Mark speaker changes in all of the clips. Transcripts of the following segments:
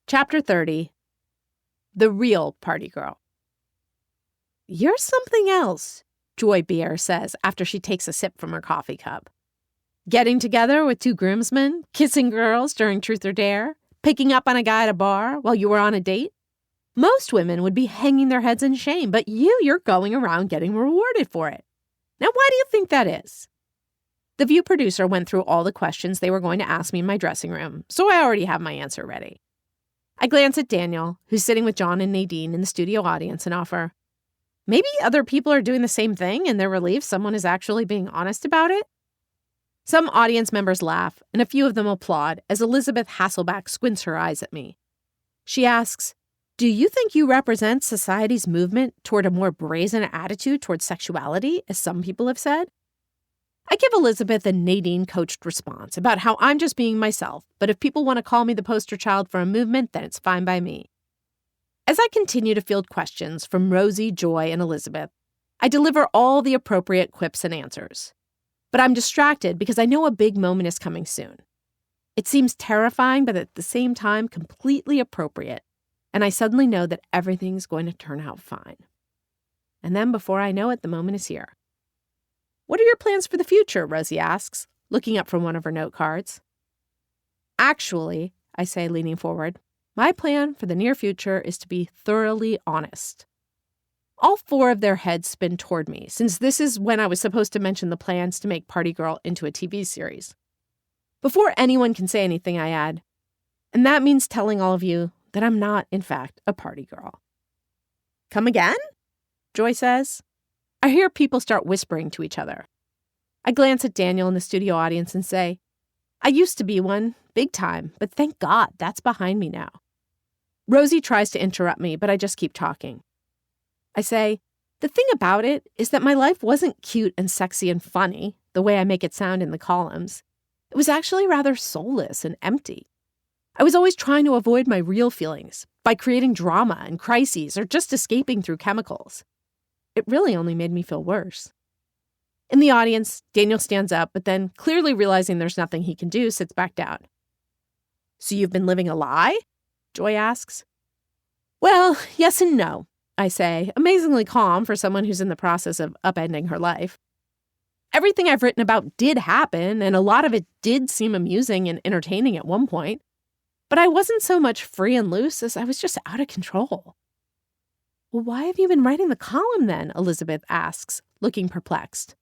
Speaker 1: Chapter 30. The Real Party Girl. "You're something else," Joy Beer says after she takes a sip from her coffee cup. "Getting together with two groomsmen, kissing girls during Truth or Dare, picking up on a guy at a bar while you were on a date. Most women would be hanging their heads in shame, but you're going around getting rewarded for it. Now, why do you think that is?" The View producer went through all the questions they were going to ask me in my dressing room, so I already have my answer ready. I glance at Daniel, who's sitting with John and Nadine in the studio audience, and offer, "Maybe other people are doing the same thing and they're relieved someone is actually being honest about it?" Some audience members laugh, and a few of them applaud as Elizabeth Hasselback squints her eyes at me. She asks, "Do you think you represent society's movement toward a more brazen attitude toward sexuality, as some people have said?" I give Elizabeth a Nadine-coached response about how I'm just being myself, but if people want to call me the poster child for a movement, then it's fine by me. As I continue to field questions from Rosie, Joy, and Elizabeth, I deliver all the appropriate quips and answers. But I'm distracted because I know a big moment is coming soon. It seems terrifying, but at the same time completely appropriate, and I suddenly know that everything's going to turn out fine. And then before I know it, the moment is here. "What are your plans for the future?" Rosie asks, looking up from one of her note cards. "Actually," I say, leaning forward, "my plan for the near future is to be thoroughly honest." All four of their heads spin toward me, since this is when I was supposed to mention the plans to make Party Girl into a TV series. Before anyone can say anything, I add, "And that means telling all of you that I'm not, in fact, a party girl." "Come again?" Joy says. I hear people start whispering to each other. I glance at Daniel in the studio audience and say, "I used to be one, big time, but thank God that's behind me now." Rosie tries to interrupt me, but I just keep talking. I say, "The thing about it is that my life wasn't cute and sexy and funny, the way I make it sound in the columns. It was actually rather soulless and empty. I was always trying to avoid my real feelings by creating drama and crises or just escaping through chemicals. It really only made me feel worse." In the audience, Daniel stands up, but then, clearly realizing there's nothing he can do, sits back down. "So you've been living a lie?" Joy asks. "Well, yes and no," I say, amazingly calm for someone who's in the process of upending her life. "Everything I've written about did happen, and a lot of it did seem amusing and entertaining at one point. But I wasn't so much free and loose as I was just out of control." "Well, why have you been writing the column then?" Elizabeth asks, looking perplexed.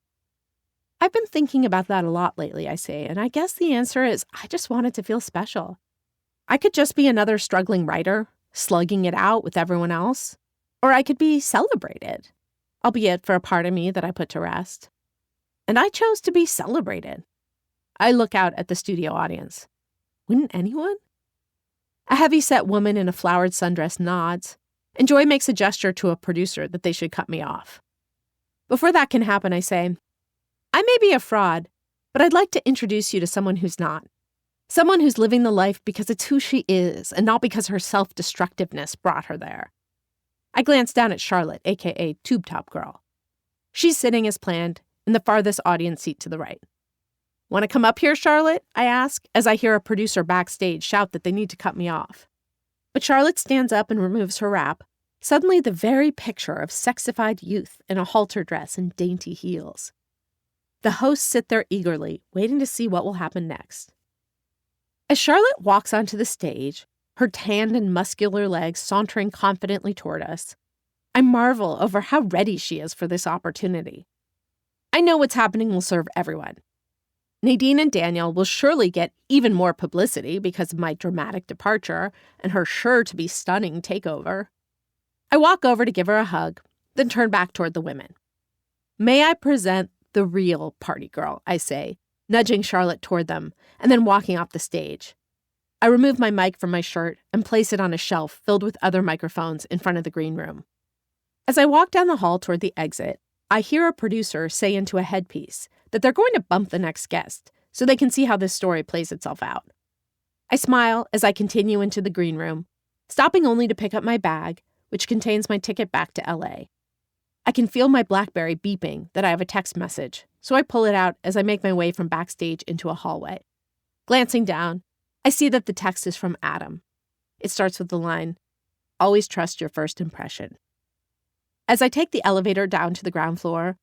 Speaker 1: "I've been thinking about that a lot lately," I say, and I guess the answer is I just wanted to feel special. I could just be another struggling writer, slugging it out with everyone else, or I could be celebrated, albeit for a part of me that I put to rest. And I chose to be celebrated. I look out at the studio audience. Wouldn't anyone? A heavy-set woman in a flowered sundress nods, and Joy makes a gesture to a producer that they should cut me off. Before that can happen, I say, "I may be a fraud, but I'd like to introduce you to someone who's not. Someone who's living the life because it's who she is and not because her self-destructiveness brought her there." I glance down at Charlotte, a.k.a. Tube Top Girl. She's sitting as planned in the farthest audience seat to the right. "Want to come up here, Charlotte?" I ask, as I hear a producer backstage shout that they need to cut me off. But Charlotte stands up and removes her wrap, suddenly the very picture of sexified youth in a halter dress and dainty heels. The hosts sit there eagerly, waiting to see what will happen next. As Charlotte walks onto the stage, her tanned and muscular legs sauntering confidently toward us, I marvel over how ready she is for this opportunity. I know what's happening will serve everyone. Nadine and Daniel will surely get even more publicity because of my dramatic departure and her sure-to-be stunning takeover. I walk over to give her a hug, then turn back toward the women. "May I present the real party girl," I say, nudging Charlotte toward them, and then walking off the stage. I remove my mic from my shirt and place it on a shelf filled with other microphones in front of the green room. As I walk down the hall toward the exit, I hear a producer say into a headpiece that they're going to bump the next guest so they can see how this story plays itself out. I smile as I continue into the green room, stopping only to pick up my bag, which contains my ticket back to LA. I can feel my BlackBerry beeping that I have a text message, so I pull it out as I make my way from backstage into a hallway. Glancing down, I see that the text is from Adam. It starts with the line, "Always trust your first impression." As I take the elevator down to the ground floor,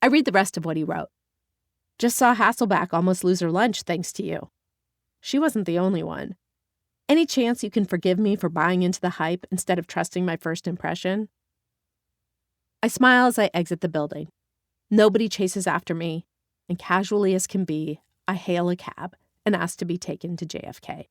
Speaker 1: I read the rest of what he wrote. "Just saw Hasselback almost lose her lunch thanks to you. She wasn't the only one. Any chance you can forgive me for buying into the hype instead of trusting my first impression?" I smile as I exit the building. Nobody chases after me, and casually as can be, I hail a cab and ask to be taken to JFK.